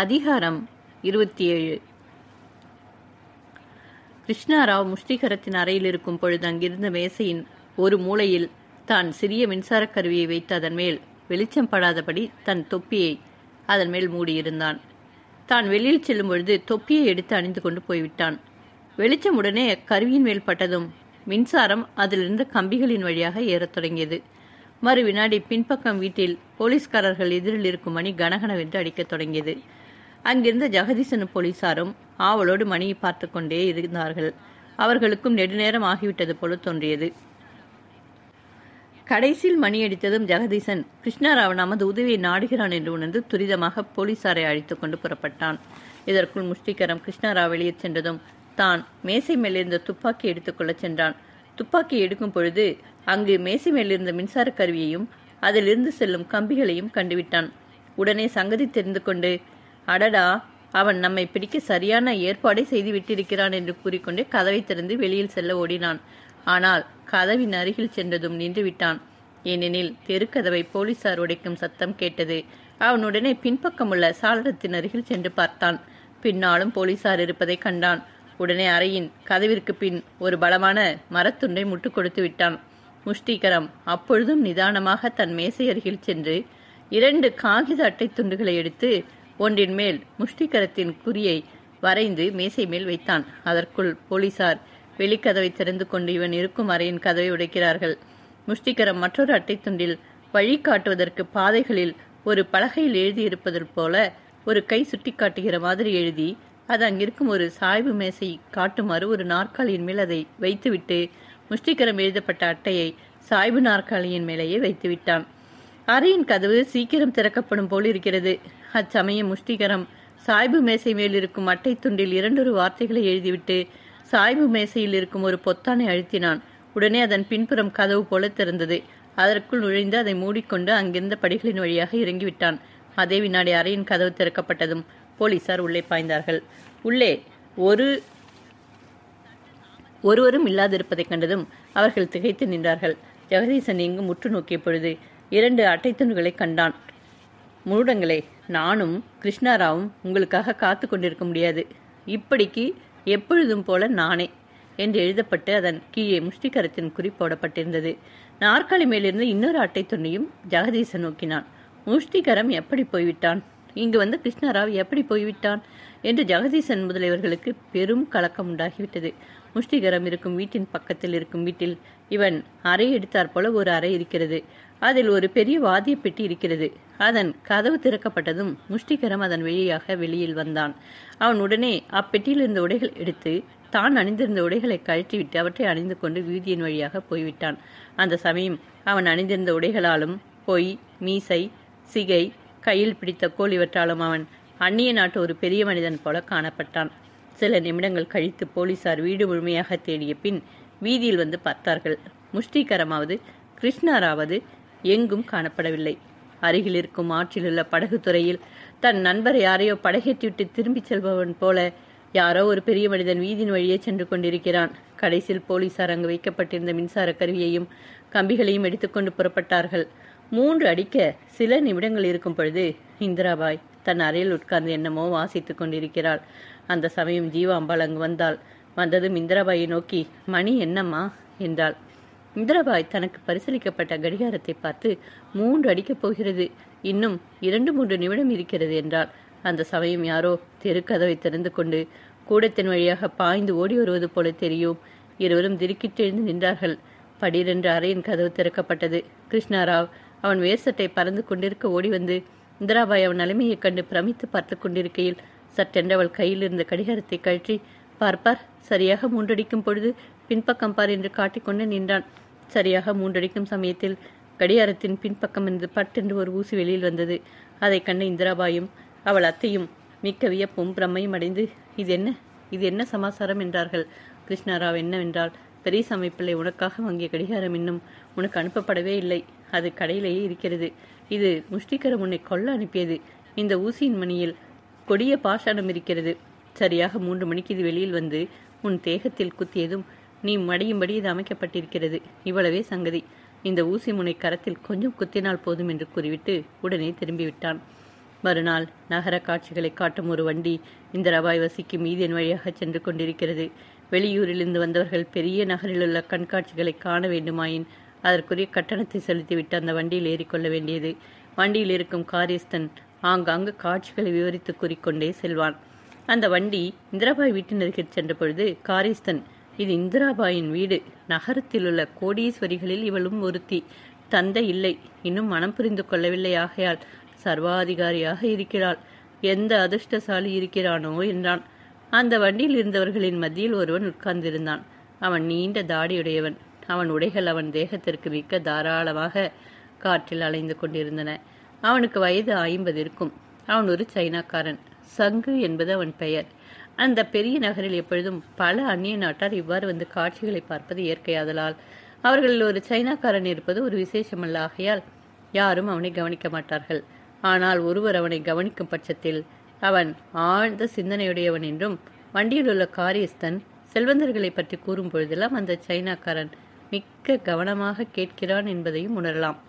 அதிகாரம் 27. கிருஷ்ணாராவ் முஷ்டிகரத்தின் அறையில் இருக்கும் பொழுது அங்கிருந்த மேசையின் ஒரு மூலையில் தான் சிறிய மின்சார கருவியை வைத்து அதன் மேல் வெளிச்சம் படாதபடி தன் தொப்பியை அதன் மேல் மூடியிருந்தான். தான் வெளியில் செல்லும் பொழுது தொப்பியை எடுத்து அணிந்து கொண்டு போய்விட்டான். வெளிச்சம் உடனே கருவியின் மேல் பட்டதும் மின்சாரம் அதிலிருந்த கம்பிகளின் வழியாக ஏறத் தொடங்கியது. மறு வினாடி பின்பக்கம் வீட்டில் போலீஸ்காரர்கள் எதிரில் இருக்கும் மணி கனகனவென்று அடிக்கத் தொடங்கியது. அங்கிருந்த ஜெகதீசனும் போலீசாரும் ஆவலோடு மணியை பார்த்து கொண்டே இருந்தார்கள். அவர்களுக்கும் நெடுநேரம் ஆகிவிட்டது போல தோன்றியது. கடைசியில் மணி அடித்ததும் ஜெகதீசன் கிருஷ்ணாராவ் நமது உதவியை நாடுகிறான் என்று உணர்ந்து துரிதமாக போலீசாரை அழைத்து கொண்டு புறப்பட்டான். இதற்குள் முஷ்டிகரம் கிருஷ்ணாராவ் வெளியே சென்றதும் தான் மேசை மேலிருந்த துப்பாக்கி எடுத்துக்கொள்ள சென்றான். துப்பாக்கி எடுக்கும் பொழுது அங்கு மேசை மேலிருந்த மின்சார கருவியையும் அதிலிருந்து செல்லும் கம்பிகளையும் கண்டுவிட்டான். உடனே சங்கதி தெரிந்து கொண்டு, அடடா, அவன் நம்மை பிடிக்க சரியான ஏற்பாடை செய்து விட்டிருக்கிறான் என்று கூறிக்கொண்டே கதவை திறந்து வெளியில் செல்ல ஓடினான். ஆனால் கதவின் அருகில் சென்றதும் நின்று விட்டான். ஏனெனில் தெருக்கதவை போலீசார் உடைக்கும் சத்தம் கேட்டது. அவனுடனே பின்பக்கமுள்ள சாளரத்தின் அருகில் சென்று பார்த்தான். பின்னாலும் போலீசார் இருப்பதை கண்டான். உடனே அறையின் கதவிற்கு பின் ஒரு பலமான மரத்துண்டை முட்டு கொடுத்து விட்டான். முஷ்டிகரம் அப்பொழுதும் நிதானமாக தன் மேசை அருகில் சென்று 2 காகித அட்டை துண்டுகளை எடுத்து ஒன்றின் மேல் முஷ்டிகரத்தின் குறியை வரைந்து மேசை மேல் வைத்தான். அதற்குள் போலீசார் வெளிக்கதவை திறந்து கொண்டு இவன் இருக்கும் அறையின் கதவை உடைக்கிறார்கள். முஷ்டிகரம் மற்றொரு அட்டை துண்டில் வழி காட்டுவதற்கு பாதைகளில் ஒரு பலகையில் எழுதியிருப்பது போல ஒரு கை சுட்டி காட்டுகிற மாதிரி எழுதி அது அங்கிருக்கும் ஒரு சாய்வு மேசை காட்டுமாறு ஒரு நாற்காலியின் மேல் அதை வைத்துவிட்டு முஷ்டிகரம் எழுதப்பட்ட அட்டையை சாய்வு நாற்காலியின் மேலேயே வைத்து விட்டான். அறையின் கதவு சீக்கிரம் திறக்கப்படும் போல் இருக்கிறது. அச்சமயம் முஷ்டிகரம் சாய்பு மேசை மேல் இருக்கும் அட்டை துண்டில் 2 வார்த்தைகளை எழுதிவிட்டு சாய்பு மேசையில் இருக்கும் ஒரு பொத்தானை அழுத்தினான். உடனே அதன் பின்புறம் கதவு போல திறந்தது. அதற்குள் நுழைந்து அதை மூடிக்கொண்டு அங்கிருந்த படிகளின் வழியாக இறங்கிவிட்டான். அதே வினாடி அறையின் கதவு திறக்கப்பட்டதும் போலீசார் உள்ளே பாய்ந்தார்கள். உள்ளே ஒருவரும் இல்லாதிருப்பதைக் கண்டதும் அவர்கள் திகைத்து நின்றார்கள். ஜெகதீசன் எங்கும் உற்று நோக்கிய பொழுது 2 அட்டை துண்டுகளை கண்டான். மூடங்களே, நானும் கிருஷ்ணாராவும் உங்களுக்காக காத்து கொண்டிருக்க முடியாது. இப்படிக்கு எப்பொழுதும் போல நானே என்று எழுதப்பட்டு அதன் கீழே முஷ்டிகரத்தின் குறி போடப்பட்டிருந்தது. நாற்காலி மேலிருந்து இன்னொரு அட்டை துண்டையும் ஜெகதீசன் நோக்கினான். முஷ்டிகரம் எப்படி போய்விட்டான்? இங்கு வந்த கிருஷ்ணாராவ் எப்படி போய்விட்டான் என்று ஜெகதீசன் முதலியவர்களுக்கு பெரும் கலக்கம் உண்டாகிவிட்டது. முஷ்டிகரம் இருக்கும் வீட்டின் பக்கத்தில் இருக்கும் வீட்டில் இவன் அறை எடுத்தாற் போல ஒரு அறை இருக்கிறது. அதில் ஒரு பெரிய வாத்திய பெட்டி இருக்கிறது. அதன் கதவு திறக்கப்பட்டதும் முஷ்டிகரம் அதன் வழியாக வெளியில் வந்தான். அவன் உடனே அப்பெட்டியில் இருந்த உடைகள் எடுத்து தான் அணிந்திருந்த உடைகளை கழற்றிவிட்டு அவற்றை அணிந்து கொண்டு வீதியின் வழியாக போய்விட்டான். அந்த சமயம் அவன் அணிந்திருந்த உடைகளாலும் பொய், மீசை, சிகை, கையில் பிடித்த கோல் இவற்றாலும் அவன் அந்நிய நாட்டு ஒரு பெரிய மனிதன் போல காணப்பட்டான். சில நிமிடங்கள் கழித்து போலீசார் வீடு முழுமையாக தேடிய பின் வீதியில் வந்து பார்த்தார்கள். முஷ்டிகரமாவது கிருஷ்ணாராவது எங்கும் காணப்படவில்லை. அருகில் இருக்கும் ஆற்றிலுள்ள படகு துறையில் தன் நண்பர் யாரையோ படகேற்றிவிட்டு திரும்பிச் செல்பவன் போல யாரோ ஒரு பெரிய மனிதன் வீதியின் வழியே சென்று கொண்டிருக்கிறான். கடைசியில் போலீசார் அங்கு வைக்கப்பட்டிருந்த மின்சார கருவியையும் கம்பிகளையும் எடுத்துக்கொண்டு புறப்பட்டார்கள். 3 அடிக்க சில நிமிடங்கள் இருக்கும் பொழுது இந்திராபாய் தன் அறையில் உட்கார்ந்து என்னமோ வாசித்துக் கொண்டிருக்கிறாள். அந்த சமயம் ஜீவாம்பாள் அங்கு வந்தாள். வந்ததும் இந்திராபாயை நோக்கி, மணி என்னம்மா என்றாள். இந்திராபாய் தனக்கு பரிசீலிக்கப்பட்ட கடிகாரத்தை பார்த்து 3 அடிக்கப் போகிறது, இன்னும் 2-3 நிமிடம் இருக்கிறது என்றாள். அந்த சமயம் யாரோ தெருக்கதவை திறந்து கொண்டு கூடத்தின் வழியாக பாய்ந்து ஓடி வருவது போல தெரியும். இருவரும் திடுக்கிட்டெழுந்து நின்றார்கள். படீரென்று அறையின் கதவு திறக்கப்பட்டது. கிருஷ்ணாராவ் அவன் வேர்சட்டை பறந்து கொண்டிருக்க ஓடி வந்து இந்திராபாய் அவன் நிலைமையைக் கண்டு பிரமித்து பார்த்து கொண்டிருக்கையில் சட்டென்றவள் கையில் இருந்த கடிகாரத்தை கழற்றி, பார்ப்பார், சரியாக 3 அடிக்கும் பொழுது பின்பக்கம் பார் என்று காட்டிக்கொண்டு நின்றான். சரியாக 3 அடிக்கும் சமயத்தில் கடிகாரத்தின் பின்பக்கம் இருந்து பட்டென்று ஒரு ஊசி வெளியில் வந்தது. அதை கண்ட இந்திராபாயும் அவள் அத்தையும் மிக்க வியப்பும் பிரம்மையும் அடைந்து, இது என்ன சமாசாரம் என்றார்கள். கிருஷ்ணாராவ் என்னவென்றால், பெரியசாமி பிள்ளை உனக்காக வாங்கிய கடிகாரம் இன்னும் உனக்கு அனுப்பப்படவே இல்லை. அது கடையிலேயே இருக்கிறது. இது முஷ்டிகரம் உன்னை கொல்ல அனுப்பியது. இந்த ஊசியின் மணியில் கொடிய பாஷாணம் இருக்கிறது. சரியாக 3 மணிக்கு இது வெளியில் வந்து உன் தேகத்தில் குத்தியதும் நீ மடியும்படி இது அமைக்கப்பட்டிருக்கிறது. இவ்வளவே சங்கதி. இந்த ஊசி முனை கரத்தில் கொஞ்சம் குத்தினால் போதும் என்று கூறிவிட்டு உடனே திரும்பிவிட்டான். மறுநாள் நகர காட்சிகளை காட்டும் ஒரு வண்டி இந்திராபாய் வசிக்கும் மீதியின் வழியாக சென்று கொண்டிருக்கிறது. வெளியூரிலிருந்து வந்தவர்கள் பெரிய நகரிலுள்ள கண்காட்சிகளை காண வேண்டுமாயின் அதற்குரிய கட்டணத்தை செலுத்திவிட்டு அந்த வண்டியில் ஏறிக்கொள்ள வேண்டியது. வண்டியில் இருக்கும் காரியஸ்தன் ஆங்காங்கு காட்சிகளை விவரித்து கூறிக்கொண்டே செல்வான். அந்த வண்டி இந்திராபாய் வீட்டின் அருகில் சென்ற பொழுது காரியஸ்தன், இது இந்திராபாயின் வீடு. நகரத்தில் உள்ள கோடீஸ்வரிகளில் இவளும் ஒருத்தி. தந்தை இல்லை, இன்னும் மனம் புரிந்து கொள்ளவில்லை. ஆகையால் சர்வாதிகாரியாக இருக்கிறாள். எந்த அதிர்ஷ்டசாலி இருக்கிறானோ என்றான். அந்த வண்டியில் இருந்தவர்களின் மத்தியில் ஒருவன் உட்கார்ந்திருந்தான். அவன் நீண்ட தாடியுடையவன். அவன் உடைகள் அவன் தேகத்திற்கு மிக்க தாராளமாக காற்றில் அலைந்து கொண்டிருந்தன. அவனுக்கு வயது 50 இருக்கும். அவன் ஒரு சைனாக்காரன். சங்கு என்பது அவன் பெயர். அந்த பெரிய நகரில் எப்பொழுதும் பல அந்நிய நாட்டார் இவ்வாறு வந்து காட்சிகளை பார்ப்பது இயற்கையாதலால் அவர்களில் ஒரு சைனாக்காரன் இருப்பது ஒரு விசேஷமல்ல. ஆகையால் யாரும் அவனை கவனிக்க மாட்டார்கள். ஆனால் ஒருவர் அவனை கவனிக்கும் பட்சத்தில் அவன் ஆழ்ந்த சிந்தனையுடையவன் என்றும், வண்டியில் உள்ள காரியஸ்தன் செல்வந்தர்களை பற்றி கூறும் பொழுதெல்லாம் அந்த சைனாக்காரன் மிக்க கவனமாக கேட்கிறான் என்பதையும் உணரலாம்.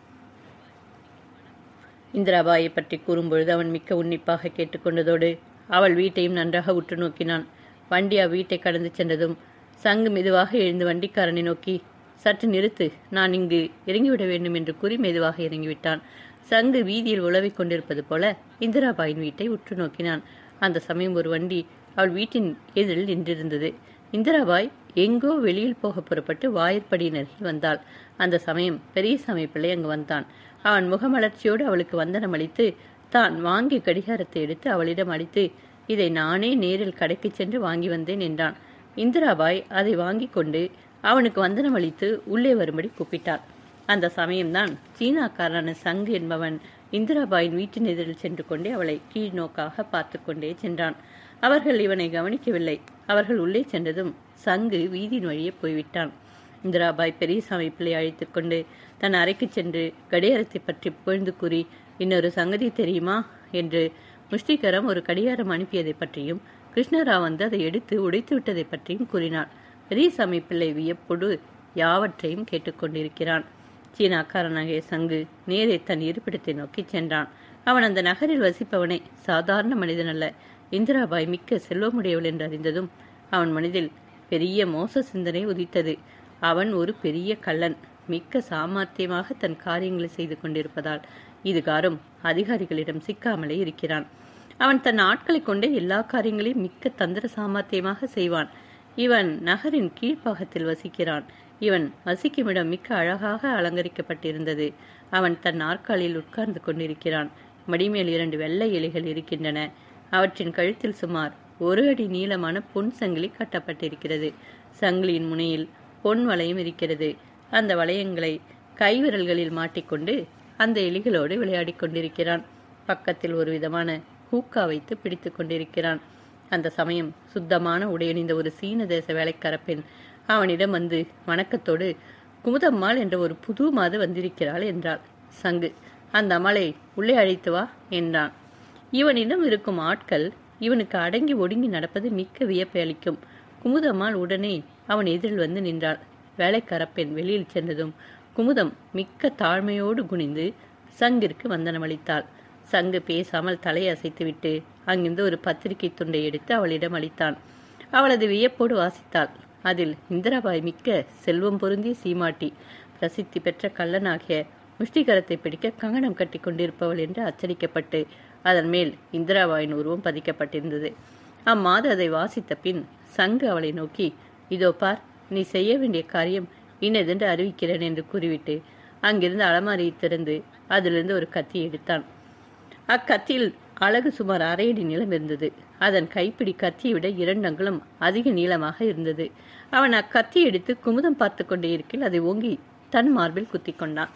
இந்திராபாயை பற்றி கூறும்பொழுது அவன் மிக்க உன்னிப்பாக கேட்டுக்கொண்டதோடு அவள் வீட்டையும் நன்றாக உற்று நோக்கினான். வண்டி அவ்வீட்டை கடந்து சென்றதும் சங்கு மெதுவாக எழுந்து வண்டிக்காரனை நோக்கி, சற்று நிறுத்து, நான் இங்கு இறங்கிவிட வேண்டும் என்று கூறி மெதுவாக இறங்கிவிட்டான். சங்கு வீதியில் உழவிக் கொண்டிருப்பது போல இந்திராபாயின் வீட்டை உற்று நோக்கினான். அந்த சமயம் ஒரு வண்டி அவள் வீட்டின் எதிரில் நின்றிருந்தது. இந்திராபாய் எங்கோ வெளியில் போக புறப்பட்டு வாயிற்படியின் அருகில் வந்தாள். அந்த சமயம் பெரியசாமி பிள்ளை அங்கு வந்தான். அவன் முகமலர்ச்சியோடு அவளுக்கு வந்தனம் அளித்து தான் வாங்கி கடிகாரத்தை எடுத்து அவளிடம் அளித்து, இதை நானே நேரில் கடைக்கு சென்று வாங்கி வந்தேன் என்றான். இந்திராபாய் அதை வாங்கி கொண்டு அவனுக்கு வந்தனம் அளித்து உள்ளே வரும்படி கூப்பிட்டாள். அந்த சமயம்தான் சீனாக்காரன சங்கு என்பவன் இந்திராபாயின் வீட்டின் எதிரில் சென்று கொண்டே அவளை கீழ் நோக்காக பார்த்து கொண்டே சென்றான். அவர்கள் இவனை கவனிக்கவில்லை. அவர்கள் உள்ளே சென்றதும் சங்கு வீதியின் வழியே போய்விட்டான். இந்திராபாய் பெரியசாமி பிள்ளை அழைத்து கொண்டு தன் அறைக்கு சென்று கடிகாரத்தை பற்றி புகழ்ந்து கூறி, இன்னொரு சங்கதி தெரியுமா என்று முஷ்டிகரம் ஒரு கடிகாரம் அனுப்பியதை பற்றியும் கிருஷ்ணராவ் வந்து அதை எடுத்து உடைத்து விட்டதை பற்றியும் கூறினார். பெரியசாமி பிள்ளை வியப்போடு யாவற்றையும் கேட்டுக்கொண்டிருக்கிறான். சீனாக்காரனாகிய சங்கு நேரே தன் இருப்பிடத்தை நோக்கி சென்றான். அவன் அந்த நகரில் வசிப்பவனை சாதாரண மனிதன் அல்ல. இந்திராபாய் மிக்க செல்வமுடையவள் என்று அறிந்ததும் அவன் மனதில் பெரிய மோச சிந்தனை உதித்தது. அவன் ஒரு பெரிய கள்ளன். மிக்க சாமர்த்தியமாக தன் காரியங்களை செய்து கொண்டிருப்பதால் இதுகாரும் அதிகாரிகளிடம் சிக்காமலே இருக்கிறான். அவன் தன் ஆட்களை கொண்டே எல்லா காரியங்களையும் மிக்க தந்திர சாமர்த்தியமாக செய்வான். இவன் நகரின் கீழ்ப்பாகத்தில் வசிக்கிறான். இவன் வசிக்குமிடம் மிக்க அழகாக அலங்கரிக்கப்பட்டிருந்தது. அவன் தன் நாற்காலியில் உட்கார்ந்து கொண்டிருக்கிறான். மடிமேல் 2 வெள்ளை இலைகள் இருக்கின்றன. அவற்றின் கழுத்தில் சுமார் 1 அடி நீளமான பொன் சங்கிலி கட்டப்பட்டிருக்கிறது. சங்கிலியின் முனையில் பொன் வளையம் இருக்கிறது. அந்த வளையங்களை கைவிரல்களில் மாட்டிக்கொண்டு அந்த எலிகளோடு விளையாடி கொண்டிருக்கிறான். பக்கத்தில் ஒரு விதமான ஹூக்கா வைத்து பிடித்து கொண்டிருக்கிறான். அந்த சமயம் சுத்தமான உடையணிந்த ஒரு சீன தேச வேலைக்கார பெண் அவனிடம் வந்து வணக்கத்தோடு, குமுதம்மாள் என்ற ஒரு புது மாது வந்திருக்கிறாள் என்றாள். சங்கு, அந்த அம்மாளை உள்ளே அழைத்து வா என்றான். இவனிடம் இருக்கும் ஆட்கள் இவனுக்கு அடங்கி ஒடுங்கி நடப்பது மிக்க வியப்பை அளிக்கும். குமுதம்மாள் உடனே அவன் எதிரில் வந்து நின்றாள். வேலைக்கார பெண் வெளியில் சென்றதும் குமுதம் மிக்க தாழ்மையோடு குனிந்து சங்கிற்கு வந்தனம் அளித்தாள். சங்கு பேசாமல் தலையை அசைத்துவிட்டு அங்கிருந்து ஒரு பத்திரிகை துண்டை எடுத்து அவளிடம் அளித்தான். அவளது வியப்போடு வாசித்தாள். அதில் இந்திராபாய் மிக்க செல்வம் பொருந்திய சீமாட்டி, பிரசித்தி பெற்ற கள்ளனாகிய முஷ்டிகரத்தை பிடிக்க கங்கணம் கட்டி கொண்டிருப்பவள் என்று அச்சடிக்கப்பட்டு அதன் மேல் இந்திராபாயின் உருவம் பதிக்கப்பட்டிருந்தது. அம்மாது அதை வாசித்த பின் சங்கு அவளை நோக்கி, இதோ பார், நீ செய்ய வேண்டிய காரியம் இன்னதென்று அறிவிக்கிறேன் என்று கூறிவிட்டு அங்கிருந்து அலமாரியை திறந்து அதிலிருந்து ஒரு கத்தி எடுத்தான். அக்கத்தியில் அழகு சுமார் 1/2 அடி நீளம் இருந்தது. அதன் கைப்பிடி கத்தியை விட 2 அங்குலம் அதிக நீளமாக இருந்தது. அவன் அக்கத்தி எடுத்து குமுதம் பார்த்து கொண்டே இருக்கையில் அதை ஓங்கி தன் மார்பில் குத்தி கொண்டான்.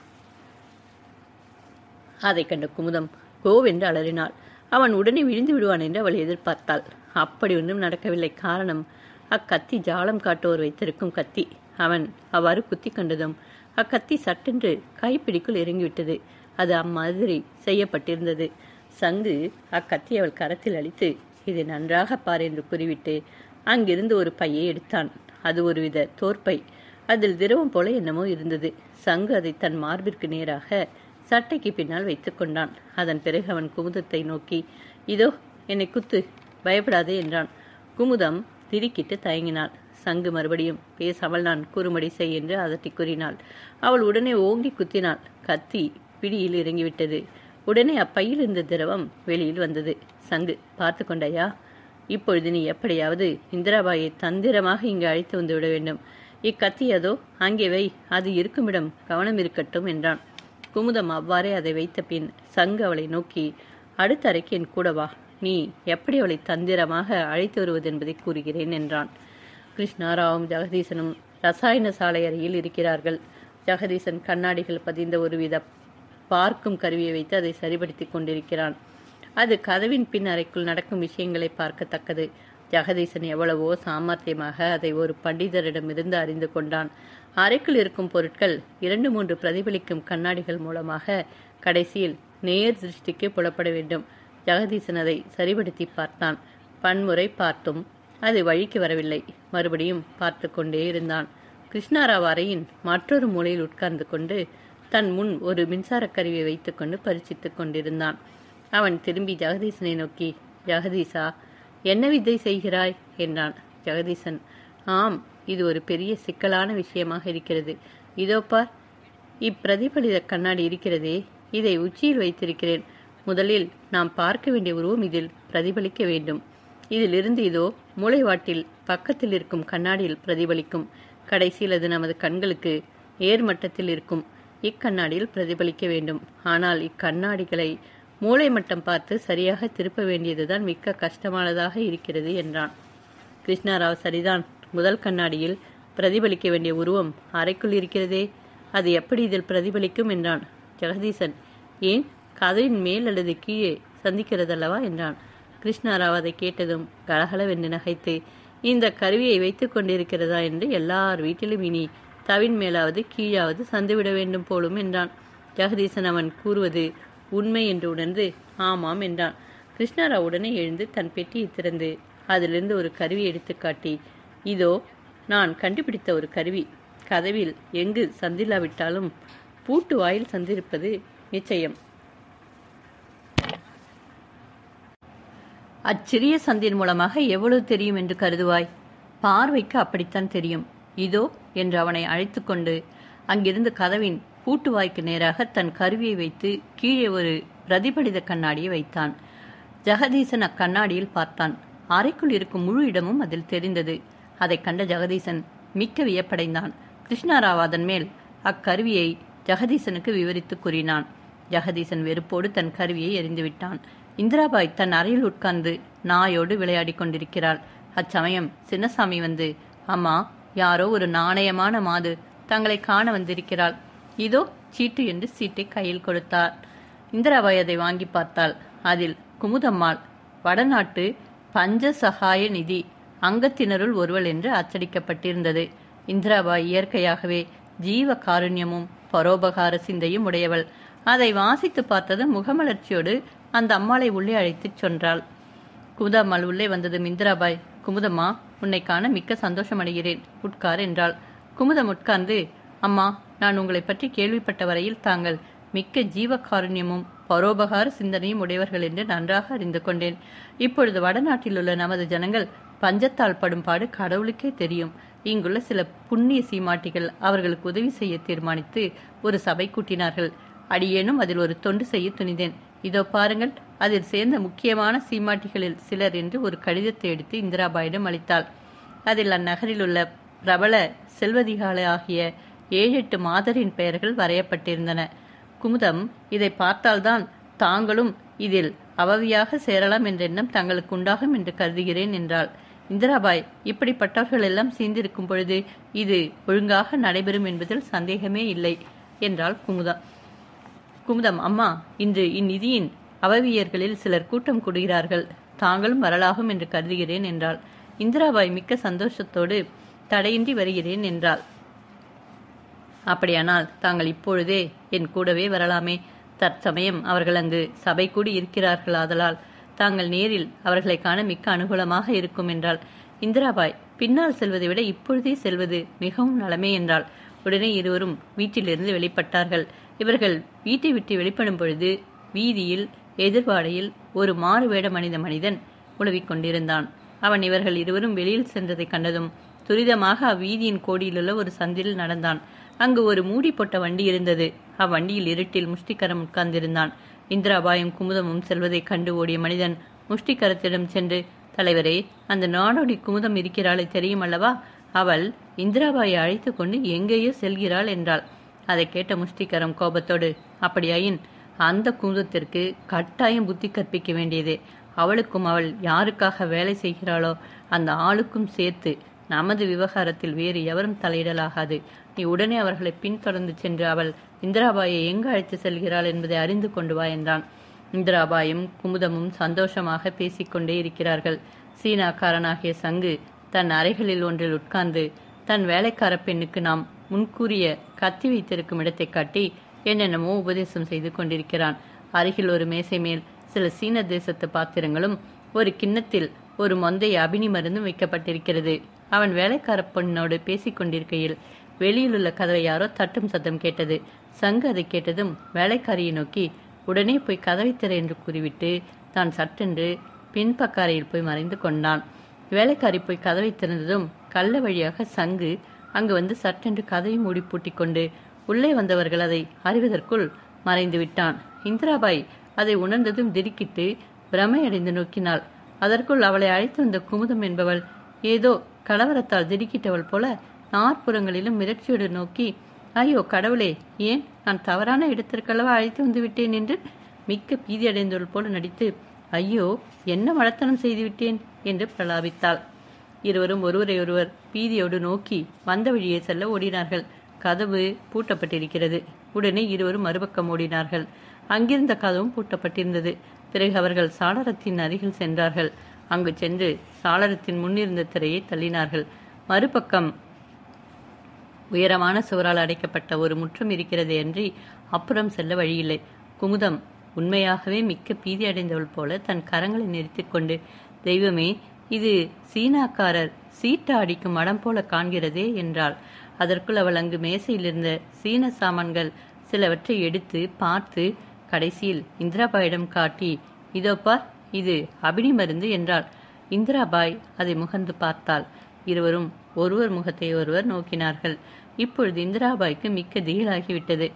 அதை கண்ட குமுதம் கோவென்று அலறினாள். அவன் உடனே விழுந்து விடுவான் என்று அவள் எதிர்பார்த்தாள். அப்படி ஒன்றும் நடக்கவில்லை. காரணம், அக்கத்தி ஜாலம் காட்டுவோர் வைத்திருக்கும் கத்தி. அவன் அவ்வாறு குத்தி கண்டதும் அக்கத்தி சட்டென்று கைப்பிடிக்குள் இறங்கிவிட்டது. அது அம்மாதிரி செய்யப்பட்டிருந்தது. சங்கு அக்கத்தி அவள் கரத்தில் அளித்து, இதை நன்றாக பார் என்று கூறிவிட்டு அங்கிருந்து ஒரு பையை எடுத்தான். அது ஒருவித தோற்பை. அதில் திரவம் போல என்னமோ இருந்தது. சங்கு அதை தன் மார்பிற்கு நேராக சட்டைக்கு பின்னால் வைத்து கொண்டான். அதன் பிறகு அவன் குமுதத்தை நோக்கி, இதோ என்னை குத்து, பயப்படாதே என்றான். குமுதம் திடுக்கிட்டு தயங்கினாள். சங்கு மறுபடியும், பேசாமல் நான் கூறும்படி செய் என்று அதட்டி கூறினாள். அவள் உடனே ஓங்கி குத்தினாள். கத்தி பிடியில் இறங்கிவிட்டது. உடனே அப்பையில் இருந்த திரவம் வெளியில் வந்தது. சங்கு, பார்த்து கொண்டாயா? இப்பொழுது நீ எப்படியாவது இந்திராபாயை தந்திரமாக இங்கு அழைத்து வந்து விட வேண்டும். இக்கத்தி அதோ அங்கே வை, அது இருக்குமிடம் கவனம் இருக்கட்டும் என்றான். குமுதம் அவ்வாறே அதை வைத்த பின் சங்கு அவளை நோக்கி, அடுத்த அறைக்கு என் கூட வா, நீ எப்படி அவளை தந்திரமாக அழைத்து வருவது என்பதை கூறுகிறேன் என்றான். கிருஷ்ணாராவும் ஜெகதீசனும் ரசாயன சாலை அறையில் இருக்கிறார்கள். ஜெகதீசன் கண்ணாடிகள் பதிந்த ஒருவித பார்க்கும் கருவியை வைத்து அதை சரிபடுத்தி கொண்டிருக்கிறான். அது கதவின் பின் அறைக்குள் நடக்கும் விஷயங்களை பார்க்கத்தக்கது. ஜெகதீசன் எவ்வளவோ சாமர்த்தியமாக அதை ஒரு பண்டிதரிடமிருந்து அறிந்து கொண்டான். அறைக்குள் இருக்கும் பொருட்கள் 2-3 பிரதிபலிக்கும் கண்ணாடிகள் மூலமாக கடைசியில் நேர் திருஷ்டிக்கு புலப்பட வேண்டும். ஜெகதீசன் அதை சரிபடுத்தி பார்த்தான். பன்முறை பார்த்தும் அது வழிக்கு வரவில்லை. மறுபடியும் பார்த்து கொண்டே இருந்தான். கிருஷ்ணாராவ் அறையின் மற்றொரு மூலையில் உட்கார்ந்து கொண்டு தன் முன் ஒரு மின்சார கருவியை வைத்துக்கொண்டு பரிசித்துக் கொண்டிருந்தான். அவன் திரும்பி ஜெகதீசனை நோக்கி, ஜெகதீசா, என்ன வித்தை செய்கிறாய் என்றான். ஜெகதீசன், ஆம், இது ஒரு பெரிய சிக்கலான விஷயமாக இருக்கிறது. இதோ பார், இப்பிரதிபலித கண்ணாடி இருக்கிறதே, இதை உச்சியில் வைத்திருக்கிறேன். முதலில் நாம் பார்க்க வேண்டிய உருவம் இதில் பிரதிபலிக்க வேண்டும். இதிலிருந்து இதோ மூளைவாட்டில் பக்கத்தில் இருக்கும் கண்ணாடியில் பிரதிபலிக்கும். கடைசியில் அது நமது கண்களுக்கு ஏர்மட்டத்தில் இருக்கும் இக்கண்ணாடியில் பிரதிபலிக்க வேண்டும். ஆனால் இக்கண்ணாடிகளை மூளை மட்டம் பார்த்து சரியாக திருப்ப வேண்டியதுதான் மிக்க கஷ்டமானதாக இருக்கிறது என்றான். கிருஷ்ணாராவ், சரிதான், முதல் கண்ணாடியில் பிரதிபலிக்க வேண்டிய உருவம் அறைக்குள் இருக்கிறதே, அது எப்படி இதில் பிரதிபலிக்கும் என்றான். ஜெகதீசன், ஏன், கதையின் மேல் அல்லது கீழே சந்திக்கிறதல்லவா என்றான். கிருஷ்ணாராவ் அதை கேட்டதும் கலகலவென்று நகைத்து, இந்த கருவியை வைத்துக் கொண்டிருக்கிறதா என்று எல்லார் வீட்டிலும் இனி தவின் மேலாவது கீழாவது சந்துவிட வேண்டும் போலும் என்றான். ஜெகதீசன் அவன் கூறுவது உண்மை என்று உணர்ந்து ஆமாம் என்றான். கிருஷ்ணாராவ் உடனே எழுந்து தன் பெட்டியை திறந்து அதிலிருந்து ஒரு கருவி எடுத்து காட்டி, இதோ நான் கண்டுபிடித்த ஒரு கருவி. கதவில் எங்கு சந்தில்லாவிட்டாலும் பூட்டு வாயில் சந்திருப்பது நிச்சயம். அச்சிறிய சந்தின் மூலமாக எவ்வளவு தெரியும் என்று கருதுவாய்? பார்வைக்கு அப்படித்தான் தெரியும். இதோ என்று அவனை அழைத்து கொண்டு அங்கிருந்து கதவின் பூட்டுவாய்க்கு நேராக தன் கருவியை வைத்து கீழே ஒரு பிரதிபலித கண்ணாடியை வைத்தான். ஜெகதீசன் அக்கண்ணாடியில் பார்த்தான். அறைக்குள் இருக்கும் முழு இடமும் அதில் தெரிந்தது. அதை கண்ட ஜெகதீசன் மிக்க வியப்படைந்தான். கிருஷ்ணாராவ் அதன் மேல் அக்கருவியை ஜெகதீசனுக்கு விவரித்து கூறினான். ஜெகதீசன் வெறுப்போடு தன் கருவியை எறிந்துவிட்டான். இந்திராபாய் தன் அறையில் உட்கார்ந்து நாயோடு விளையாடி கொண்டிருக்கிறாள். அச்சமயம் சின்னசாமி வந்து, அம்மா, யாரோ ஒரு நாணயமான மாது தங்களை காண வந்திருக்கிறாள். இதோ சீட்டு என்று சீட்டை கையில் கொடுத்தாள். இந்திராபாய் அதை வாங்கி பார்த்தாள். அதில் குமுதம்மாள், வடநாட்டு பஞ்சசகாய நிதி அங்கத்தினருள் ஒருவள் என்று அச்சடிக்கப்பட்டிருந்தது. இந்திராபாய் இயற்கையாகவே ஜீவ காருண்யமும் பரோபகார சிந்தையும் உடையவள். அதை வாசித்து பார்த்தது முகமலர்ச்சியோடு அந்த அம்மாளை உள்ளே அழைத்துச் சென்றாள். குமுதம்மாள் உள்ளே வந்ததும் இந்திராபாய், குமுதம்மா, உன்னை காண மிக்க சந்தோஷம் அடைகிறேன், உட்கார் என்றாள். குமுதம் உட்கார்ந்து, அம்மா, நான் உங்களை பற்றி கேள்விப்பட்ட வரையில் தாங்கள் மிக்க ஜீவ காருண்யமும் பரோபகார சிந்தனையும் உடையவர்கள் என்று நன்றாக அறிந்து கொண்டேன். இப்பொழுது வடநாட்டில் உள்ள நமது ஜனங்கள் பஞ்சத்தால் படும் பாடு கடவுளுக்கே தெரியும். இங்குள்ள சில புண்ணிய சீமாட்டிகள் அவர்களுக்கு உதவி செய்ய தீர்மானித்து ஒரு சபை கூட்டினார்கள். அடியேனும் அதில் ஒரு தொண்டு செய்ய துணிந்தேன். இதோ பாருங்கள், அதில் சேர்ந்த முக்கியமான சீமாட்டிகளில் சிலர் என்று ஒரு கடிதத்தை எடுத்து இந்திராபாயிடம் அளித்தாள். அதில் அந்நகரில் உள்ள பிரபல செல்வதிகாலை ஆகிய 7-8 மாதரின் பெயர்கள் வரையப்பட்டிருந்தன. குமுதம், இதை பார்த்தால்தான் தாங்களும் இதில் அவவியாக சேரலாம் என்ற எண்ணம் தங்களுக்கு உண்டாகும் என்று கருதுகிறேன் என்றாள். இந்திராபாய், இப்படிப்பட்டவர்கள் எல்லாம் சேர்ந்திருக்கும் பொழுது இது ஒழுங்காக நடைபெறும் என்பதில் சந்தேகமே இல்லை என்றாள் குமுதம், அம்மா, இன்று இந்நிதியின் அவவியர்களில் சிலர் கூட்டம் கூடுகிறார்கள். தாங்களும் வரலாகும் என்று கருதுகிறேன் என்றாள். இந்திராபாய் மிக்க சந்தோஷத்தோடு தடையின்றி வருகிறேன் என்றாள். அப்படியானால் தாங்கள் இப்பொழுதே என் கூடவே வரலாமே. தற்சமயம் அவர்கள் அங்கு சபை கூடி இருக்கிறார்கள். ஆதலால் தாங்கள் நேரில் அவர்களை காண மிக்க அனுகூலமாக இருக்கும் என்றாள். இந்திராபாய், பின்னால் செல்வதை விட இப்பொழுதே செல்வது மிகவும் நலமே என்றாள். உடனே இருவரும் வீட்டிலிருந்து வெளிப்பட்டார்கள். இவர்கள் வீட்டை விட்டு வெளிப்படும் பொழுது வீதியில் எதிர்வாடையில் ஒரு மாறு வேடம் அணிந்த மனிதன் உலவிக் கொண்டிருந்தான். அவன் இவர்கள் இருவரும் வெளியில் சென்றதை கண்டதும் துரிதமாக அவ்வீதியின் கோடியிலுள்ள ஒரு சந்தில் நடந்தான். அங்கு ஒரு மூடி போட்ட வண்டி இருந்தது. அவ்வண்டியில் இருட்டில் முஷ்டிக்கரம் உட்கார்ந்திருந்தான். இந்திராபாயும் குமுதமும் செல்வதைக் கண்டு ஓடிய மனிதன் முஷ்டிக்கரத்திடம் சென்று, தலைவரே, அந்த நாடோடி குமுதம் இருக்கிறாளை தெரியும் அல்லவா? அவள் இந்திராபாயை அழைத்து கொண்டு எங்கேயோ செல்கிறாள் என்றாள். அதை கேட்ட முஷ்டிக்கரம் கோபத்தோடு, அப்படியாயின் அந்த குமுதத்திற்கு கட்டாயம் புத்தி கற்பிக்க வேண்டியதே. அவளுக்கும் அவள் யாருக்காக வேலை செய்கிறாளோ அந்த ஆளுக்கும் சேர்த்து நமது விவகாரத்தில் வேறு எவரும் தலையிடலாகாது. நீ உடனே அவர்களை பின்தொடர்ந்து சென்று அவள் இந்திராபாயை எங்கு அழைத்து செல்கிறாள் என்பதை அறிந்து கொண்டு வா என்றான். இந்திராபாயும் குமுதமும் சந்தோஷமாக பேசிக்கொண்டே இருக்கிறார்கள். சீனாக்காரனாகிய சங்கு தன் அறைகளில் ஒன்றில் உட்கார்ந்து தன் வேலைக்கார பெண்ணுக்கு நாம் முன்கூறிய கத்தி வைத்திருக்கும் இடத்தை காட்டி என்னென்னமோ உபதேசம் செய்து கொண்டிருக்கிறான். அருகில் ஒரு மேசை மேல் சில சீன தேசத்து பாத்திரங்களும் ஒரு கிண்ணத்தில் ஒரு மொந்தை அபினி மருந்தும் வைக்கப்பட்டிருக்கிறது. அவன் வேலைக்கார பெண்ணோடு பேசிக் கொண்டிருக்கையில் வெளியில் உள்ள கதவை யாரோ தட்டும் சத்தம் கேட்டது. சங்கு அதை கேட்டதும் வேலைக்காரியை நோக்கி, உடனே போய் கதவை திற என்று கூறிவிட்டு தான் சட்டென்று பின்பக்காரையில் போய் மறைந்து கொண்டான். வேலைக்காரி போய் கதவை திறந்ததும் கள்ள வழியாக சங்கு அங்கு வந்து சட்டென்று கதவை மூடி பூட்டி கொண்டு உள்ளே வந்தவர்கள் அதை அறிவதற்குள் மறைந்து விட்டான். இந்திராபாய் அதை உணர்ந்ததும் திடுக்கிட்டு பிரமையடைந்து நோக்கினாள். அதற்குள் அவளை அழைத்து வந்த குமுதம் என்பவள் ஏதோ கலவரத்தால் திடுக்கிட்டவள் போல நாற்புறங்களிலும் மிரட்சியோடு நோக்கி, ஐயோ கடவுளே, ஏன் நான் தவறான இடத்திற்கல்லவா அழைத்து வந்து விட்டேன் என்று மிக்க பீதி அடைந்தவள் போல நடித்து, ஐயோ என்ன வளத்தனம் செய்து விட்டேன் என்று பிரலாபித்தாள். இருவரும் ஒருவரை ஒருவர் பீதியோடு நோக்கி வந்த வழியே செல்ல ஓடினார்கள். கதவு பூட்டப்பட்டிருக்கிறது. உடனே இருவரும் மறுபக்கம் ஓடினார்கள். அங்கிருந்த கதவும் பூட்டப்பட்டிருந்தது. பிறகு அவர்கள் சாளரத்தின் அருகில் சென்றார்கள். அங்கு சென்று சாளரத்தின் முன்னிருந்த திரையை தள்ளினார்கள். மறுபக்கம் உயரமான சுவரால் அடைக்கப்பட்ட ஒரு முற்றம் இருக்கிறதே அன்றி அப்புறம் செல்ல வழியில்லை. குமுதம் உண்மையாகவே மிக்க பீதி அடைந்தவள் போல தன் கரங்களை நிறுத்திக் கொண்டு, தெய்வமே, இது சீனாக்காரர் சீட்டா அடிக்கும் மடம் போல காண்கிறதே என்றாள். அதற்குள் அவள் அங்கு மேசையில் இருந்த சீன சாமான்கள் சிலவற்றை எடுத்து பார்த்து கடைசியில் இந்திராபாயிடம் காட்டி, இதோ பார், இது அபினி மருந்து என்றாள். இந்திராபாய் அதை முகர்ந்து பார்த்தாள். இருவரும் ஒருவர் முகத்தை ஒருவர் நோக்கினார்கள். இப்பொழுது இந்திராபாய்க்கு மிக்க திகிலாகிவிட்டது.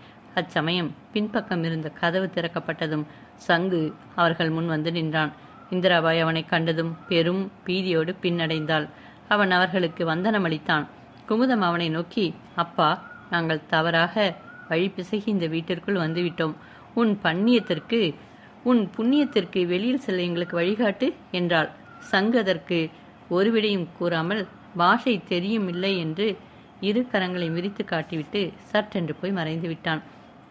அச்சமயம் பின்பக்கம் இருந்த கதவு திறக்கப்பட்டதும் சங்கு அவர்கள் முன் வந்து நின்றான். இந்திராபாய் அவனை கண்டதும் பெரும் பீதியோடு பின்னடைந்தாள். அவன் அவர்களுக்கு வந்தனமளித்தான். குமுதம் அவனை நோக்கி, அப்பா, நாங்கள் தவறாக வழி பிசகி இந்த வீட்டிற்குள் வந்துவிட்டோம். உன் புண்ணியத்திற்கு வெளியில் செல்ல எங்களுக்கு வழிகாட்டு என்றாள். சங்கு அதற்கு ஒரு விடையும் கூறாமல் பாஷை தெரியும் இல்லை என்று இரு கரங்களை விரித்து காட்டிவிட்டு சட்டென்று போய் மறைந்து விட்டான்.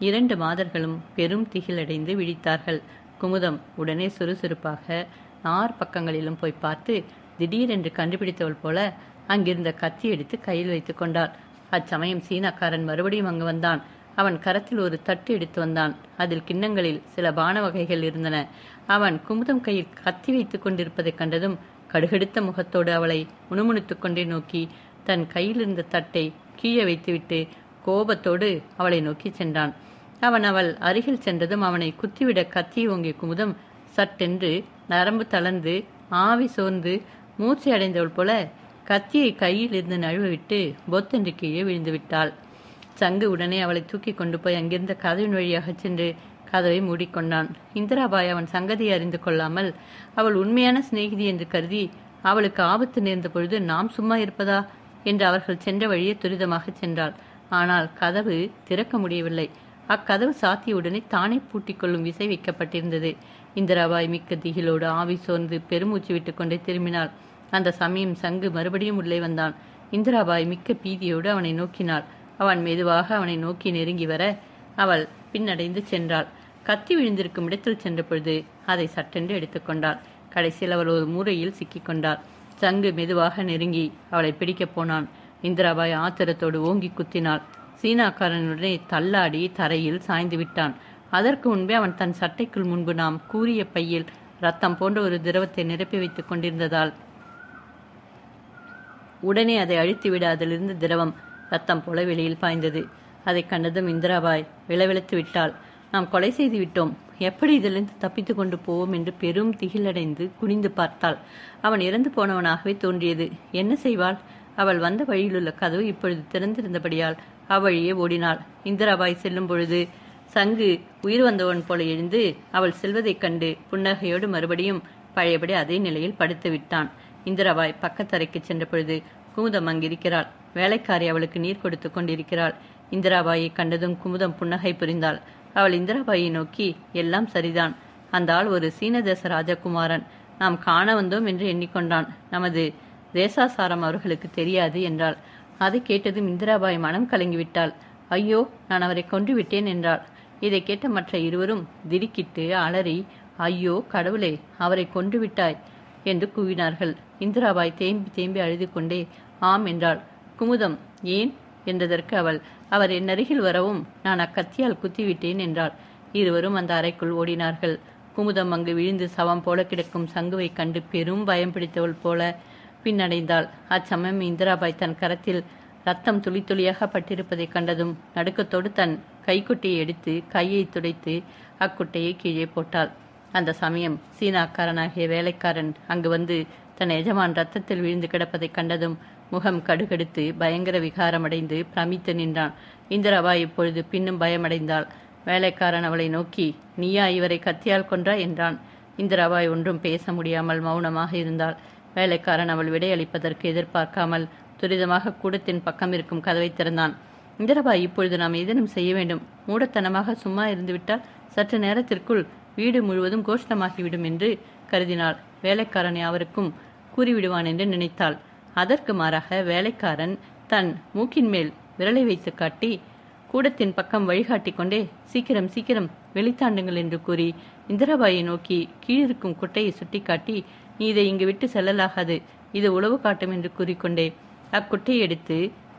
2 மாதர்களும் பெரும் திகிலடைந்து விழித்தார்கள். குமுதம் உடனே சுறுசுறுப்பாக 4 பக்கங்களிலும் போய் பார்த்து திடீரென்று கண்டுபிடித்தவள் போல அங்கிருந்த கத்தி எடுத்து கையில் வைத்துக் கொண்டாள். அச்சமயம் சீனாக்காரன் மறுபடியும் அங்கு வந்தான். அவன் கரத்தில் ஒரு தட்டு எடுத்து வந்தான். அதில் கிண்ணங்களில் சில பான வகைகள் இருந்தன. அவன் குமுதம் கையில் கத்தி வைத்துக் கொண்டிருப்பதைக் கண்டதும் கடுகெடுத்த முகத்தோடு அவளை முணுமுணுத்துக் கொண்டே நோக்கி தன் கையில் இருந்த தட்டை கீழே வைத்துவிட்டு கோபத்தோடு அவளை நோக்கி சென்றான். அவள் அருகில் சென்றதும் அவனை குத்திவிட கத்தியை ஓங்கிய குமுதம் சட்டென்று நரம்பு தளர்ந்து ஆவி சோர்ந்து மூச்சை அடைந்தவள் போல கத்தியை கையில் இருந்து நழுவவிட்டு பொத்தென்று கீழே விழுந்து விட்டாள். சங்கு உடனே அவளை தூக்கி கொண்டு போய் அங்கிருந்த கதவின் வழியாக சென்று கதவை மூடிக்கொண்டான். இந்திராபாய் அவன் சங்கதியை அறிந்து கொள்ளாமல் அவள் உண்மையான சிநேகிதி என்று கருதி அவளுக்கு ஆபத்து நேர்ந்த பொழுது நாம் சும்மா இருப்பதா என்று அவர்கள் சென்ற வழியே துரிதமாக சென்றாள். ஆனால் கதவு திறக்க முடியவில்லை. அக்கதவு சாத்தியவுடனே தானே பூட்டிக்கொள்ளும் விசை வைக்கப்பட்டிருந்தது. இந்திராபாய் மிக்க திகிலோடு ஆவி சோர்ந்து பெருமூச்சு விட்டுக் கொண்டே திரும்பினாள். அந்த சமயம் சங்கு மறுபடியும் உள்ளே வந்தான். இந்திராபாய் மிக்க பீதியோடு அவனை நோக்கினாள். அவன் மெதுவாக அவனை நோக்கி நெருங்கி வர அவள் பின்னடைந்து சென்றாள். கத்தி விழுந்திருக்கும் இடத்தில் சென்ற பொழுது அதை சட்டென்று எடுத்துக்கொண்டாள். கடைசியில் அவள் ஒரு மூலையில் சிக்கிக்கொண்டாள். சங்கு மெதுவாக நெருங்கி அவளை பிடிக்கப் போனான். இந்திராபாய் ஆத்திரத்தோடு ஓங்கி குத்தினாள். சீனாக்காரனுடனே தள்ளாடி தரையில் சாய்ந்து விட்டான். அதற்கு முன்பே அவன் தன் சட்டைக்குள் முன்பு நாம் கூறிய பையில் ரத்தம் போன்ற ஒரு திரவத்தை நிரப்பி வைத்துக் கொண்டிருந்ததால் உடனே அதை அழித்துவிட அதிலிருந்து திரவம் ரத்தம் போல வெளியில் பாய்ந்தது. அதை கண்டதும் இந்திராபாய் விளவிளத்து விட்டாள். நாம் கொலை செய்து விட்டோம், எப்படி இதிலிருந்து தப்பித்து கொண்டு போவோம் என்று பெரும் திகிலடைந்து குனிந்து பார்த்தாள். அவன் இறந்து போனவனாகவே தோன்றியது. என்ன செய்வாள்? அவள் வந்த வழியிலுள்ள கதவு இப்பொழுது திறந்திருந்தபடியால் அவ்வழியே ஓடினாள். இந்திராபாய் செல்லும் பொழுது சங்கு உயிர் வந்தவன் போல எழுந்து அவள் செல்வதைக் கண்டு புன்னகையோடு மறுபடியும் பழையபடி அதே நிலையில் படுத்து விட்டான். இந்திராபாய் பக்கத்தரைக்கு சென்ற பொழுது குமுதம் அங்கிருக்கிறாள். வேலைக்காரி அவளுக்கு நீர் கொடுத்து கொண்டிருக்கிறாள். இந்திராபாயை கண்டதும் குமுதம் புன்னகை புரிந்தாள். அவள் இந்திராபாயை நோக்கி, எல்லாம் சரிதான், அந்த ஆள் ஒரு சீனதேச ராஜகுமாரன், நாம் காண வந்தோம் என்று எண்ணிக்கொண்டான், நமது தேசாசாரம் அவர்களுக்கு தெரியாது என்றாள். அதை கேட்டதும் இந்திராபாய் மனம் கலங்கிவிட்டாள். ஐயோ, நான் அவரை கொன்று விட்டேன் என்றாள். இதை கேட்ட மற்ற இருவரும் திடுக்கிட்டு அலறி, ஐயோ கடவுளே, அவரை கொன்று விட்டாய் என்று கூவினார்கள். இந்திராபாய் தேம்பி தேம்பி அழுது கொண்டே ஆம் என்றாள். குமுதம் ஏன் என்றதற்கு அவள், அவர் என் அருகில் வரவும் நான் அக்கத்தியால் குத்திவிட்டேன் என்றாள். இருவரும் அந்த அறைக்குள் ஓடினார்கள். குமுதம் அங்கு விழுந்து சவம் போல கிடக்கும் சங்குவை கண்டு பெரும் பயம் பிடித்தவள் போல பின்னடைந்தாள். அச்சமயம் இந்திராபாய் தன் கரத்தில் ரத்தம் துளி துளியாக பட்டிருப்பதை கண்டதும் நடுக்கத்தோடு தன் கைக்குட்டையை எடுத்து கையை துடைத்து அக்குட்டையை கீழே போட்டாள். அந்த சமயம் சீனாக்காரனாகிய வேலைக்காரன் அங்கு வந்து தன் எஜமான் ரத்தத்தில் விழுந்து கிடப்பதை கண்டதும் முகம் கடுகடுத்து பயங்கர விகாரமடைந்து பிரமித்து நின்றான். இந்திராபாய் இப்பொழுது பின்னும் பயமடைந்தாள். வேலைக்காரன் அவளை நோக்கி, நீயா இவரை கத்தியால் கொன்றா என்றான். இந்திராபாய் ஒன்றும் பேச முடியாமல் மௌனமாக இருந்தாள். வேலைக்காரன் அவள் விடையளிப்பதற்கு எதிர்பார்க்காமல் துரிதமாக கூடத்தின் பக்கம் இருக்கும் கதவை திறந்தான். இந்திராபாய், இப்பொழுது நாம் ஏதேனும் செய்ய வேண்டும். மூடத்தனமாக சும்மா இருந்துவிட்டால் சற்று நேரத்திற்குள் வீடு முழுவதும் கோஷ்டமாகிவிடும் என்று கருதினாள். வேலைக்காரன் யாவருக்கும் கூறிவிடுவான் என்று நினைத்தாள். அதற்கு மாறாக வேலைக்காரன் தன் மூக்கின் மேல் விரலை வைத்து காட்டி கூடத்தின் பக்கம் வழிகாட்டி கொண்டே சீக்கிரம் சீக்கிரம் வெளித்தாண்டுங்கள் என்று கூறி இந்திராபாயை நோக்கி கீழிருக்கும் குட்டையை சுட்டிக்காட்டி, நீ இதை இங்கு விட்டு செல்லலாகாது, இது உளவு காட்டும் என்று கூறிக்கொண்டே அக்குட்டையை எடுத்து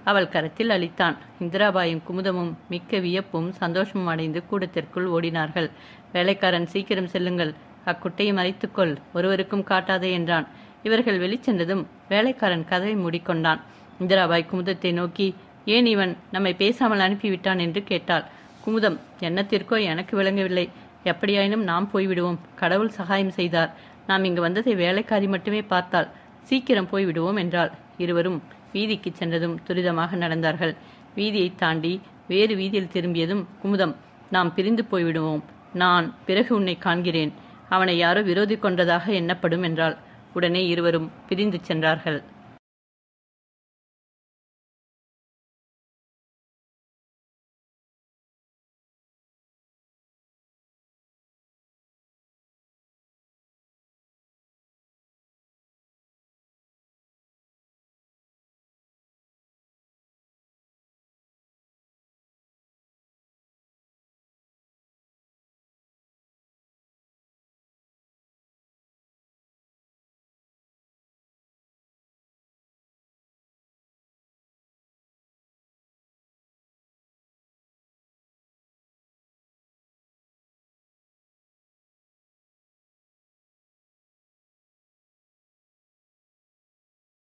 அவள் கரத்தில் அளித்தான். இந்திராபாயும் குமுதமும் மிக்க வியப்பும் சந்தோஷமும் அடைந்து கூடத்திற்குள் ஓடினார்கள். வேலைக்காரன், சீக்கிரம் செல்லுங்கள், அக்குட்டையை மறைத்துக்கொள், ஒருவருக்கும் காட்டாதே என்றான். இவர்கள் வெளிச்சென்றதும் வேலைக்காரன் கதவை மூடிக்கொண்டான். இந்திராபாய் குமுதத்தை நோக்கி, ஏன் இவன் நம்மை பேசாமல் அனுப்பிவிட்டான் என்று கேட்டாள். குமுதம், என்னத்திற்கோ எனக்கு விளங்கவில்லை, எப்படியாயினும் நாம் போய்விடுவோம், கடவுள் சகாயம் செய்தார், நாம் இங்கு வந்ததை வேலைக்காரி மட்டுமே பார்த்தாள், சீக்கிரம் போய்விடுவோம் என்றாள். இருவரும் வீதிக்கு சென்றதும் துரிதமாக நடந்தார்கள். வீதியை தாண்டி வேறு வீதியில் திரும்பியதும் குமுதம், நாம் பிரிந்து போய்விடுவோம், நான் பிறகு உன்னை காண்கிறேன், அவனை யாரோ விரோதி கொன்றதாக எண்ணப்படும் என்றாள். உடனே இருவரும் பிரிந்து சென்றார்கள்.